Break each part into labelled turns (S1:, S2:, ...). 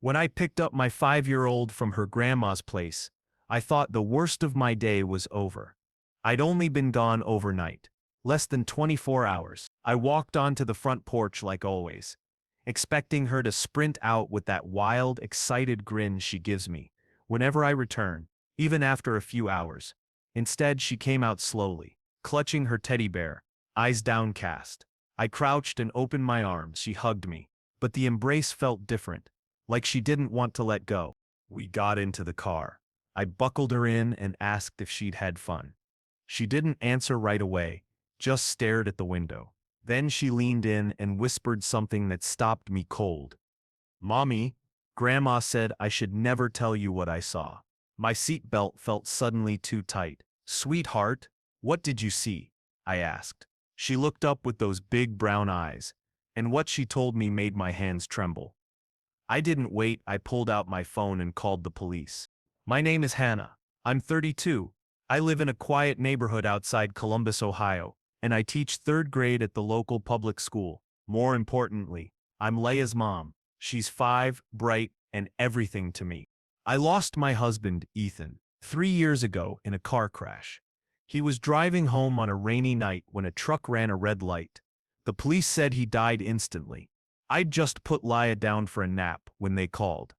S1: When I picked up my 5-year-old from her grandma's place, I thought the worst of my day was over. I'd only been gone overnight, less than 24 hours. I walked onto the front porch like always, expecting her to sprint out with that wild, excited grin she gives me whenever I return, even after a few hours. Instead, she came out slowly, clutching her teddy bear, eyes downcast. I crouched and opened my arms. She hugged me, but the embrace felt different, like she didn't want to let go. We got into the car. I buckled her in and asked if she'd had fun. She didn't answer right away, just stared at the window. Then she leaned in and whispered something that stopped me cold. "Mommy, Grandma said I should never tell you what I saw." My seatbelt felt suddenly too tight. "Sweetheart, what did you see?" I asked. She looked up with those big brown eyes, and what she told me made my hands tremble. I didn't wait. I pulled out my phone and called the police. "My name is Hannah. I'm 32. I live in a quiet neighborhood outside Columbus, Ohio, and I teach 3rd grade at the local public school. More importantly, I'm Leia's mom. She's 5, bright, and everything to me. I lost my husband, Ethan, 3 years ago in a car crash. He was driving home on a rainy night when a truck ran a red light. The police said he died instantly. I'd just put Leia down for a nap when they called.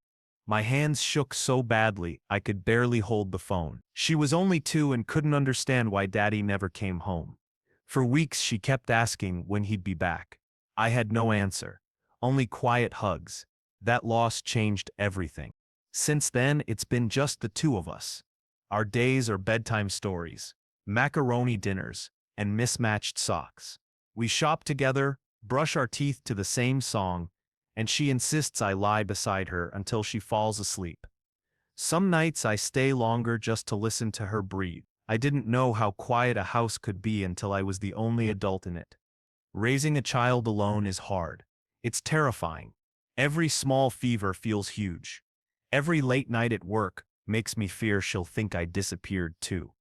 S1: My hands shook so badly I could barely hold the phone. She was only 2 and couldn't understand why Daddy never came home. For weeks she kept asking when he'd be back. I had no answer, only quiet hugs. That loss changed everything. Since then, it's been just the 2 of us. Our days are bedtime stories, macaroni dinners, and mismatched socks. We shop together, brush our teeth to the same song, and she insists I lie beside her until she falls asleep. Some nights I stay longer just to listen to her breathe. I didn't know how quiet a house could be until I was the only adult in it. Raising a child alone is hard. It's terrifying. Every small fever feels huge. Every late night at work makes me fear she'll think I disappeared too.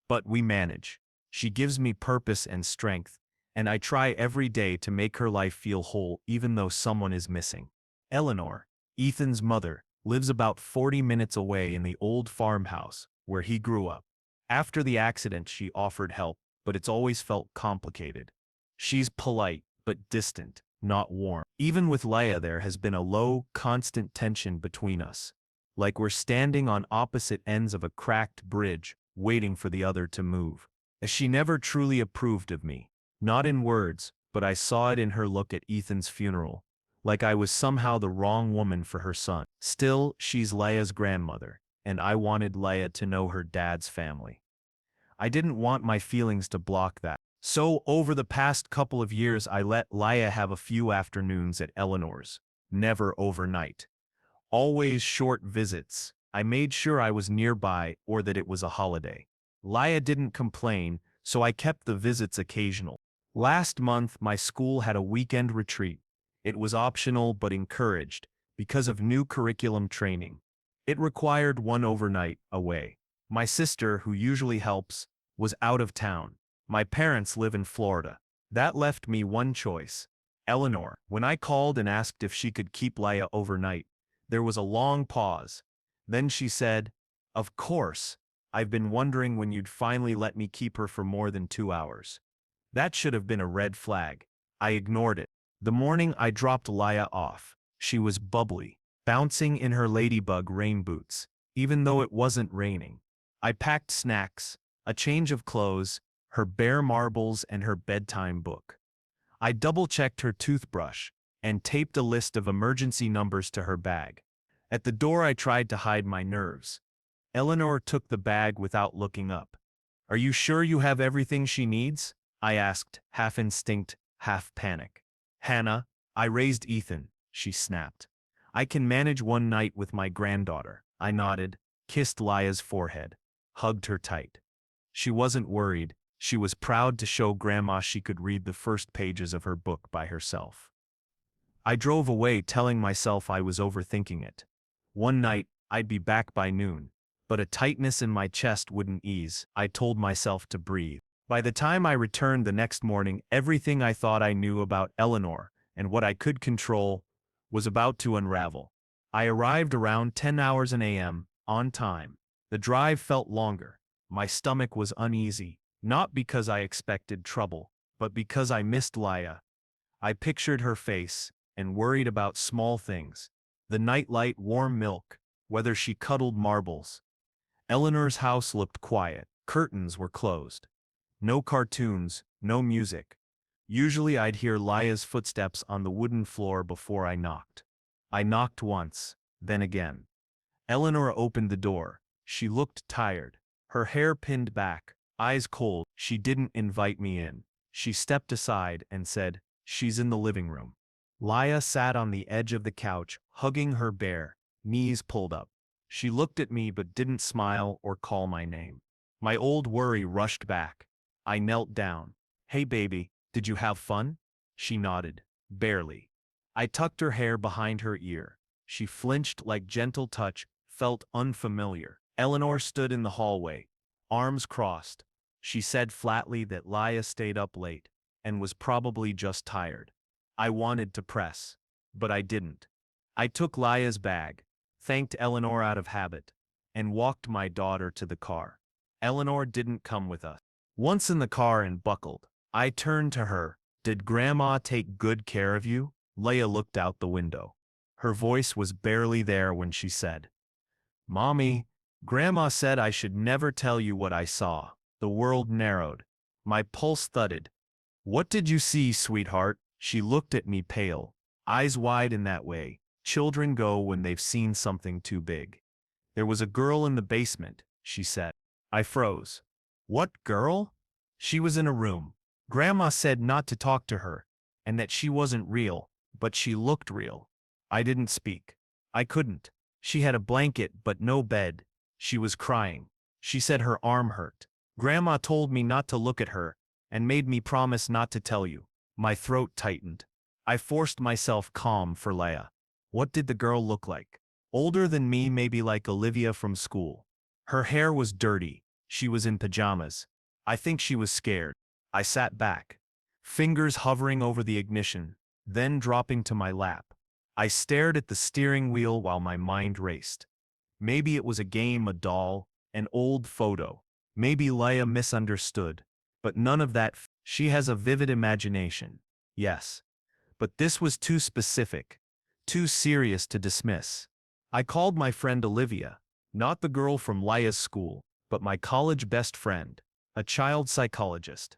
S1: But we manage. She gives me purpose and strength, and I try every day to make her life feel whole even though someone is missing. Eleanor, Ethan's mother, lives about 40 minutes away in the old farmhouse where he grew up. After the accident, she offered help, but it's always felt complicated. She's polite, but distant, not warm. Even with Leia, there has been a low, constant tension between us, like we're standing on opposite ends of a cracked bridge, waiting for the other to move. She never truly approved of me. Not in words, but I saw it in her look at Ethan's funeral, like I was somehow the wrong woman for her son. Still, she's Leia's grandmother, and I wanted Leia to know her dad's family. I didn't want my feelings to block that. So, over the past couple of years, I let Leia have a few afternoons at Eleanor's, never overnight. Always short visits. I made sure I was nearby or that it was a holiday. Leia didn't complain, so I kept the visits occasional. Last month, my school had a weekend retreat. It was optional but encouraged, because of new curriculum training. It required one overnight away. My sister, who usually helps, was out of town. My parents live in Florida. That left me one choice: Eleanor. When I called and asked if she could keep Leia overnight, there was a long pause. Then she said, "Of course. I've been wondering when you'd finally let me keep her for more than 2 hours." That should have been a red flag. I ignored it. The morning I dropped Leia off, she was bubbly, bouncing in her ladybug rain boots, even though it wasn't raining. I packed snacks, a change of clothes, her bare marbles, and her bedtime book. I double-checked her toothbrush and taped a list of emergency numbers to her bag. At the door, I tried to hide my nerves. Eleanor took the bag without looking up. "Are you sure you have everything she needs?" I asked, half instinct, half panic. "Hannah, I raised Ethan," she snapped. "I can manage one night with my granddaughter." I nodded, kissed Leia's forehead, hugged her tight. She wasn't worried. She was proud to show Grandma she could read the first pages of her book by herself. I drove away telling myself I was overthinking it. One night, I'd be back by noon, but a tightness in my chest wouldn't ease. I told myself to breathe. By the time I returned the next morning, everything I thought I knew about Eleanor and what I could control was about to unravel. I arrived around 10 hours in AM, on time. The drive felt longer. My stomach was uneasy, not because I expected trouble, but because I missed Laya. I pictured her face, and worried about small things. The nightlight, warm milk, whether she cuddled marbles. Eleanor's house looked quiet. Curtains were closed. No cartoons, no music. Usually I'd hear Laya's footsteps on the wooden floor before I knocked. I knocked once, then again. Eleanor opened the door. She looked tired. Her hair pinned back, eyes cold. She didn't invite me in. She stepped aside and said, "She's in the living room." Laya sat on the edge of the couch, hugging her bear, knees pulled up. She looked at me but didn't smile or call my name. My old worry rushed back. I knelt down. "Hey baby, did you have fun?" She nodded. Barely. I tucked her hair behind her ear. She flinched like gentle touch, felt unfamiliar. Eleanor stood in the hallway, arms crossed. She said flatly that Laya stayed up late, and was probably just tired. I wanted to press, but I didn't. I took Laya's bag, thanked Eleanor out of habit, and walked my daughter to the car. Eleanor didn't come with us. Once in the car and buckled, I turned to her. "Did Grandma take good care of you?" Laya looked out the window. Her voice was barely there when she said, "Mommy, Grandma said I should never tell you what I saw." The world narrowed. My pulse thudded. "What did you see, sweetheart?" She looked at me pale, eyes wide in that way children go when they've seen something too big. "There was a girl in the basement," she said. I froze. "What girl?" "She was in a room. Grandma said not to talk to her, and that she wasn't real, but she looked real." I didn't speak. I couldn't. She had a blanket but no bed. She was crying. She said her arm hurt. "Grandma told me not to look at her, and made me promise not to tell you." My throat tightened. I forced myself calm for Laya. What did the girl look like? Older than me, maybe like Olivia from school. Her hair was dirty. She was in pajamas. I think she was scared. I sat back, fingers hovering over the ignition, then dropping to my lap. I stared at the steering wheel while my mind raced. Maybe it was a game, a doll, an old photo. Maybe Laya misunderstood. But none of that. She has a vivid imagination. Yes. But this was too specific, too serious to dismiss. I called my friend Olivia, not the girl from Laya's school, but my college best friend, a child psychologist.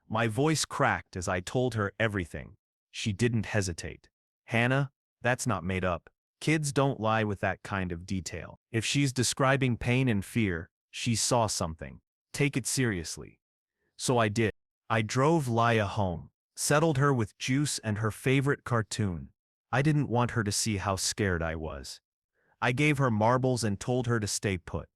S1: My voice cracked as I told her everything. She didn't hesitate. "Hannah, that's not made up. Kids don't lie with that kind of detail. If she's describing pain and fear, she saw something. Take it seriously." So I did. I drove Laya home, settled her with juice and her favorite cartoon. I didn't want her to see how scared I was. I gave her marbles and told her to stay put.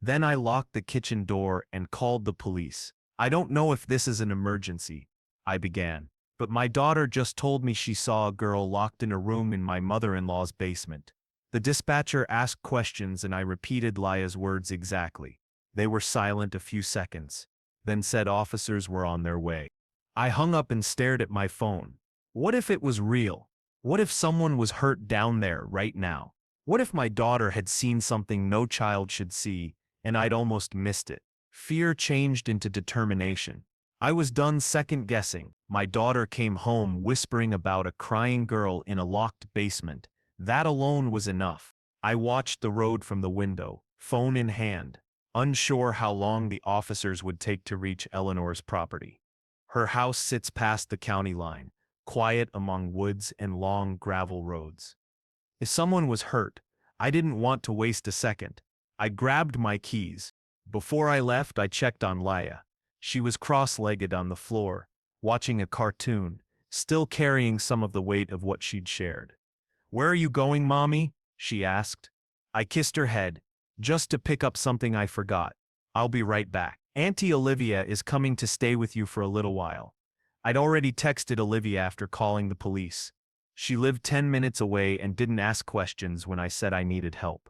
S1: Then I locked the kitchen door and called the police. "I don't know if this is an emergency," I began, "but my daughter just told me she saw a girl locked in a room in my mother-in-law's basement." The dispatcher asked questions and I repeated Laya's words exactly. They were silent a few seconds, then said officers were on their way. I hung up and stared at my phone. What if it was real? What if someone was hurt down there right now? What if my daughter had seen something no child should see, and I'd almost missed it? Fear changed into determination. I was done second-guessing. My daughter came home whispering about a crying girl in a locked basement. That alone was enough. I watched the road from the window, phone in hand, unsure how long the officers would take to reach Eleanor's property. Her house sits past the county line, quiet among woods and long gravel roads. If someone was hurt, I didn't want to waste a second. I grabbed my keys. Before I left, I checked on Laya. She was cross-legged on the floor, watching a cartoon, still carrying some of the weight of what she'd shared. "Where are you going, Mommy?" she asked. I kissed her head, "Just to pick up something I forgot. I'll be right back. Auntie Olivia is coming to stay with you for a little while." I'd already texted Olivia after calling the police. She lived 10 minutes away and didn't ask questions when I said I needed help.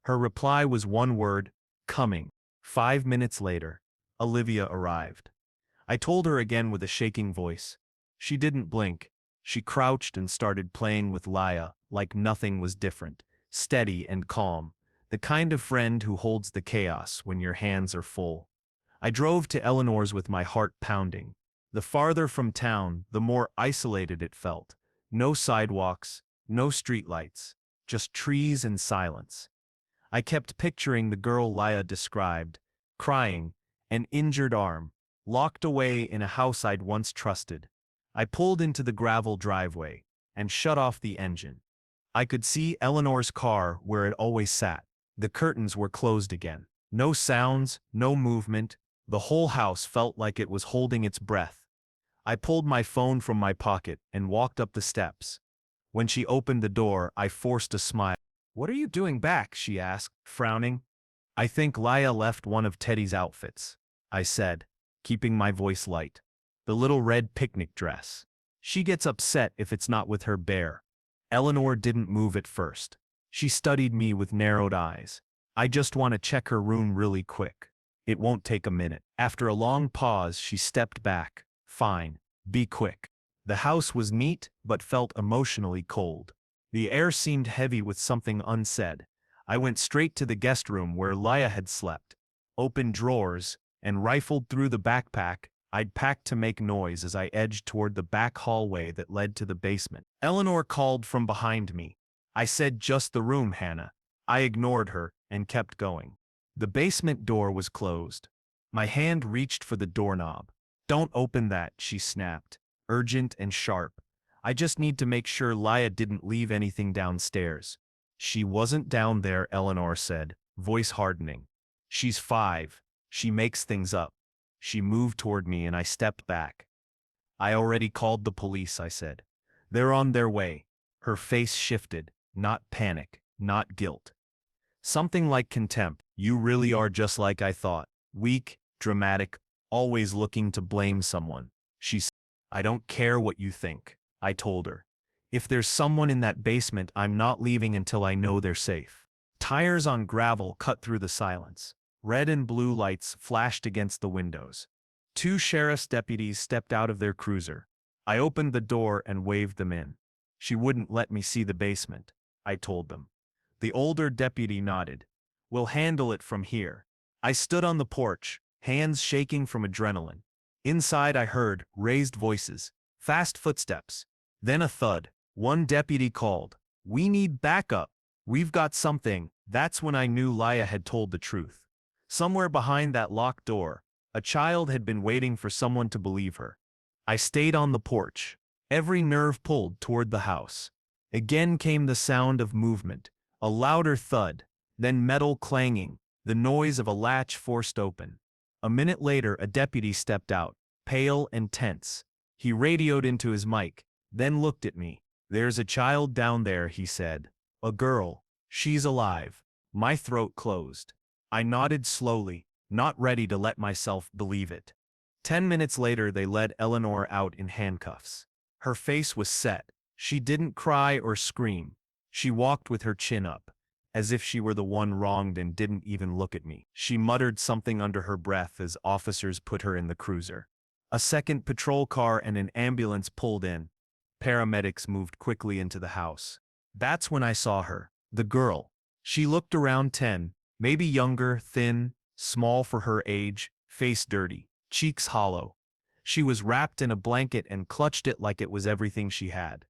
S1: Her reply was one word, "Coming." 5 minutes later, Olivia arrived. I told her again with a shaking voice. She didn't blink. She crouched and started playing with Laya like nothing was different, steady and calm, the kind of friend who holds the chaos when your hands are full. I drove to Eleanor's with my heart pounding. The farther from town, the more isolated it felt. No sidewalks, no streetlights, just trees and silence. I kept picturing the girl Laya described, crying, an injured arm, locked away in a house I'd once trusted. I pulled into the gravel driveway and shut off the engine. I could see Eleanor's car where it always sat. The curtains were closed again. No sounds, no movement. The whole house felt like it was holding its breath. I pulled my phone from my pocket and walked up the steps. When she opened the door, I forced a smile. "What are you doing back?" she asked, frowning. "I think Laya left one of Teddy's outfits," I said, keeping my voice light. "The little red picnic dress. She gets upset if it's not with her bear." Eleanor didn't move at first. She studied me with narrowed eyes. "I just want to check her room really quick. It won't take a minute." After a long pause, she stepped back. "Fine, be quick." The house was neat, but felt emotionally cold. The air seemed heavy with something unsaid. I went straight to the guest room where Laya had slept, opened drawers, and rifled through the backpack I'd packed to make noise as I edged toward the back hallway that led to the basement. Eleanor called from behind me. I said, "Just the room, Hannah." I ignored her and kept going. The basement door was closed. My hand reached for the doorknob. "Don't open that," she snapped, urgent and sharp. "I just need to make sure Laya didn't leave anything downstairs." "She wasn't down there," Eleanor said, voice hardening. "She's 5. She makes things up." She moved toward me and I stepped back. "I already called the police," I said. "They're on their way." Her face shifted, not panic, not guilt. Something like contempt. "You really are just like I thought. Weak, dramatic, always looking to blame someone." She said. "I don't care what you think," I told her. "If there's someone in that basement, I'm not leaving until I know they're safe." Tires on gravel cut through the silence. Red and blue lights flashed against the windows. 2 sheriff's deputies stepped out of their cruiser. I opened the door and waved them in. "She wouldn't let me see the basement," I told them. The older deputy nodded. "We'll handle it from here." I stood on the porch, hands shaking from adrenaline. Inside I heard raised voices, fast footsteps, then a thud. One deputy called, "We need backup. We've got something." That's when I knew Laya had told the truth. Somewhere behind that locked door, a child had been waiting for someone to believe her. I stayed on the porch, every nerve pulled toward the house. Again came the sound of movement, a louder thud, then metal clanging, the noise of a latch forced open. A minute later, a deputy stepped out, pale and tense. He radioed into his mic, then looked at me. "There's a child down there," he said. "A girl. She's alive." My throat closed. I nodded slowly, not ready to let myself believe it. 10 minutes later, they led Eleanor out in handcuffs. Her face was set. She didn't cry or scream. She walked with her chin up, as if she were the one wronged, and didn't even look at me. She muttered something under her breath as officers put her in the cruiser. A second patrol car and an ambulance pulled in. Paramedics moved quickly into the house. That's when I saw her, the girl. She looked around 10, maybe younger, thin, small for her age, face dirty, cheeks hollow. She was wrapped in a blanket and clutched it like it was everything she had.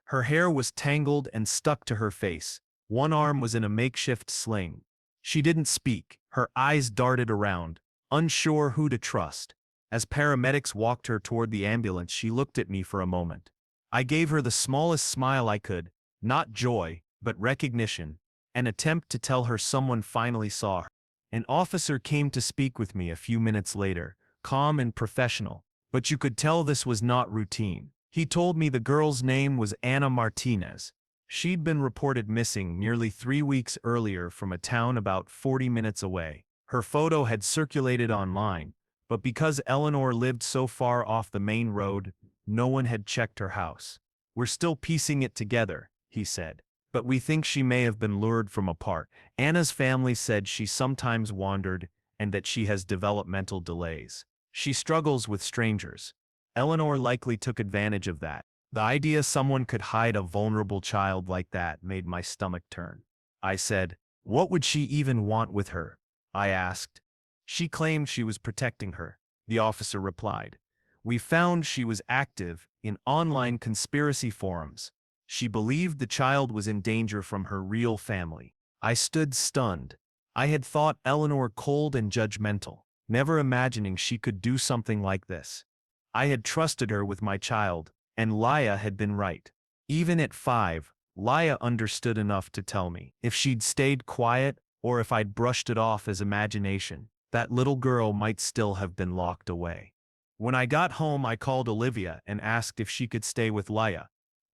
S1: Her hair was tangled and stuck to her face. One arm was in a makeshift sling. She didn't speak. Her eyes darted around, unsure who to trust. As paramedics walked her toward the ambulance, she looked at me for a moment. I gave her the smallest smile I could, not joy, but recognition, an attempt to tell her someone finally saw her. An officer came to speak with me a few minutes later, calm and professional, but you could tell this was not routine. He told me the girl's name was Ana Martinez. She'd been reported missing nearly 3 weeks earlier from a town about 40 minutes away. Her photo had circulated online, but because Eleanor lived so far off the main road, no one had checked her house. "We're still piecing it together," he said. "But we think she may have been lured from a park." Anna's family said she sometimes wandered and that she has developmental delays. She struggles with strangers. Eleanor likely took advantage of that. The idea someone could hide a vulnerable child like that made my stomach turn. I said. What would she even want with her? I asked. She claimed she was protecting her, the officer replied. We found she was active in online conspiracy forums. She believed the child was in danger from her real family. I stood stunned. I had thought Eleanor cold and judgmental, never imagining she could do something like this. I had trusted her with my child, and Laya had been right. Even at 5, Laya understood enough to tell me if she'd stayed quiet or if I'd brushed it off as imagination, that little girl might still have been locked away. When I got home, I called Olivia and asked if she could stay with Laya.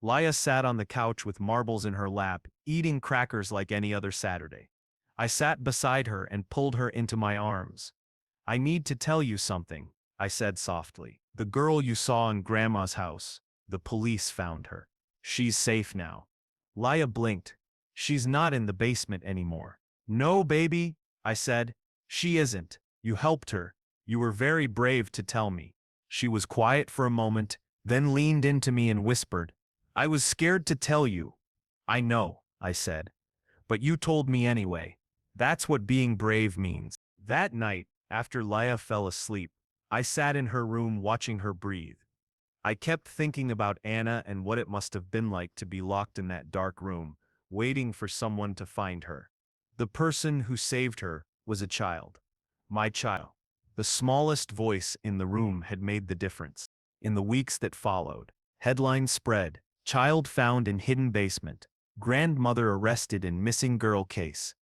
S1: Laya sat on the couch with marbles in her lap, eating crackers like any other Saturday. I sat beside her and pulled her into my arms. I need to tell you something, I said softly. The girl you saw in Grandma's house, the police found her. She's safe now. Laya blinked. She's not in the basement anymore. No, baby, I said. She isn't. You helped her. You were very brave to tell me. She was quiet for a moment, then leaned into me and whispered, I was scared to tell you. I know, I said. But you told me anyway. That's what being brave means. That night, after Laya fell asleep, I sat in her room watching her breathe. I kept thinking about Anna and what it must have been like to be locked in that dark room, waiting for someone to find her. The person who saved her was a child. My child. The smallest voice in the room had made the difference. In the weeks that followed, headlines spread, child found in hidden basement, grandmother arrested in missing girl case.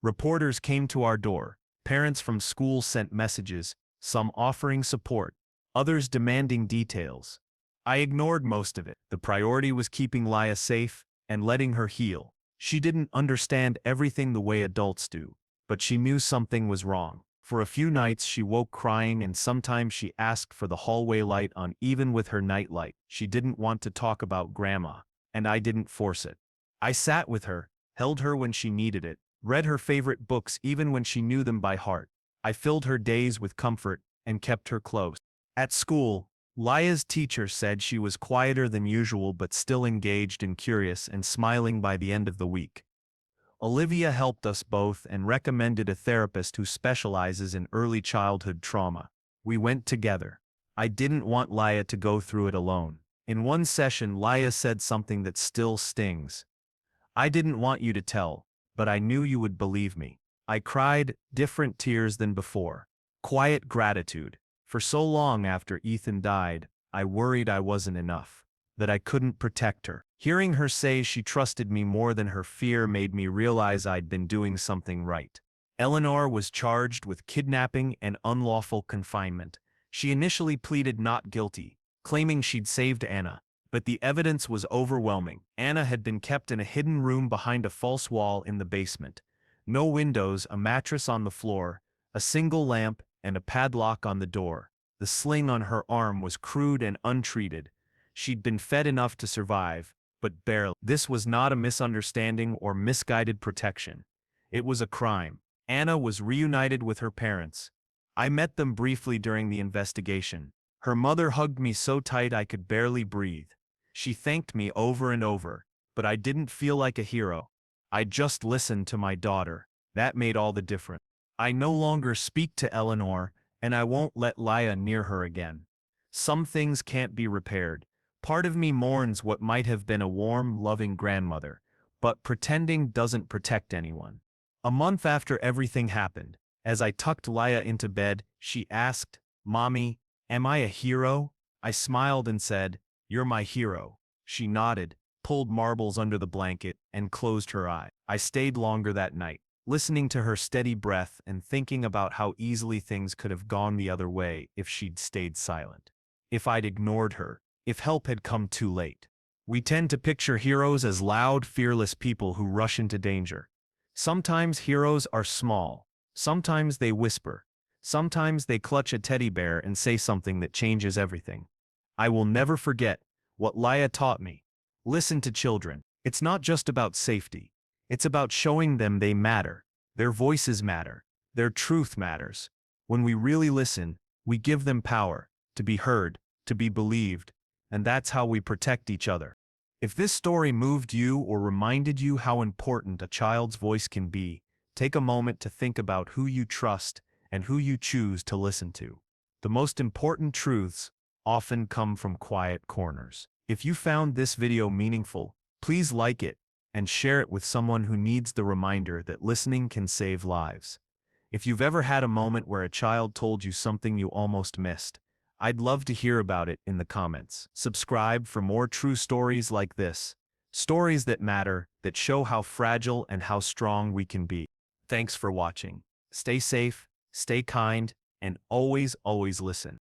S1: Reporters came to our door, parents from school sent messages, some offering support, others demanding details. I ignored most of it. The priority was keeping Laya safe and letting her heal. She didn't understand everything the way adults do, but she knew something was wrong. For a few nights she woke crying, and sometimes she asked for the hallway light on even with her night light. She didn't want to talk about Grandma, and I didn't force it. I sat with her, held her when she needed it, read her favorite books even when she knew them by heart. I filled her days with comfort and kept her close. At school, Laya's teacher said she was quieter than usual but still engaged and curious and smiling by the end of the week. Olivia helped us both and recommended a therapist who specializes in early childhood trauma. We went together. I didn't want Laya to go through it alone. In one session, Laya said something that still stings. I didn't want you to tell, but I knew you would believe me. I cried, different tears than before. Quiet gratitude. For so long after Ethan died, I worried I wasn't enough, that I couldn't protect her. Hearing her say she trusted me more than her fear made me realize I'd been doing something right. Eleanor was charged with kidnapping and unlawful confinement. She initially pleaded not guilty, claiming she'd saved Anna, but the evidence was overwhelming. Anna had been kept in a hidden room behind a false wall in the basement. No windows, a mattress on the floor, a single lamp, and a padlock on the door. The sling on her arm was crude and untreated. She'd been fed enough to survive, but barely. This was not a misunderstanding or misguided protection. It was a crime. Anna was reunited with her parents. I met them briefly during the investigation. Her mother hugged me so tight I could barely breathe. She thanked me over and over, but I didn't feel like a hero. I just listened to my daughter. That made all the difference. I no longer speak to Eleanor, and I won't let Laya near her again. Some things can't be repaired. Part of me mourns what might have been a warm, loving grandmother, but pretending doesn't protect anyone. A month after everything happened, as I tucked Laya into bed, she asked, Mommy, am I a hero? I smiled and said, You're my hero. She nodded, pulled marbles under the blanket, and closed her eye. I stayed longer that night, listening to her steady breath and thinking about how easily things could have gone the other way if she'd stayed silent. If I'd ignored her, if help had come too late. We tend to picture heroes as loud, fearless people who rush into danger. Sometimes heroes are small. Sometimes they whisper. Sometimes they clutch a teddy bear and say something that changes everything. I will never forget what Laya taught me. Listen to children. It's not just about safety. It's about showing them they matter. Their voices matter. Their truth matters. When we really listen, we give them power to be heard, to be believed, and that's how we protect each other. If this story moved you or reminded you how important a child's voice can be, take a moment to think about who you trust and who you choose to listen to. The most important truths often come from quiet corners. If you found this video meaningful, please like it and share it with someone who needs the reminder that listening can save lives. If you've ever had a moment where a child told you something you almost missed, I'd love to hear about it in the comments. Subscribe for more true stories like this. Stories that matter, that show how fragile and how strong we can be. Thanks for watching. Stay safe, stay kind, and always listen.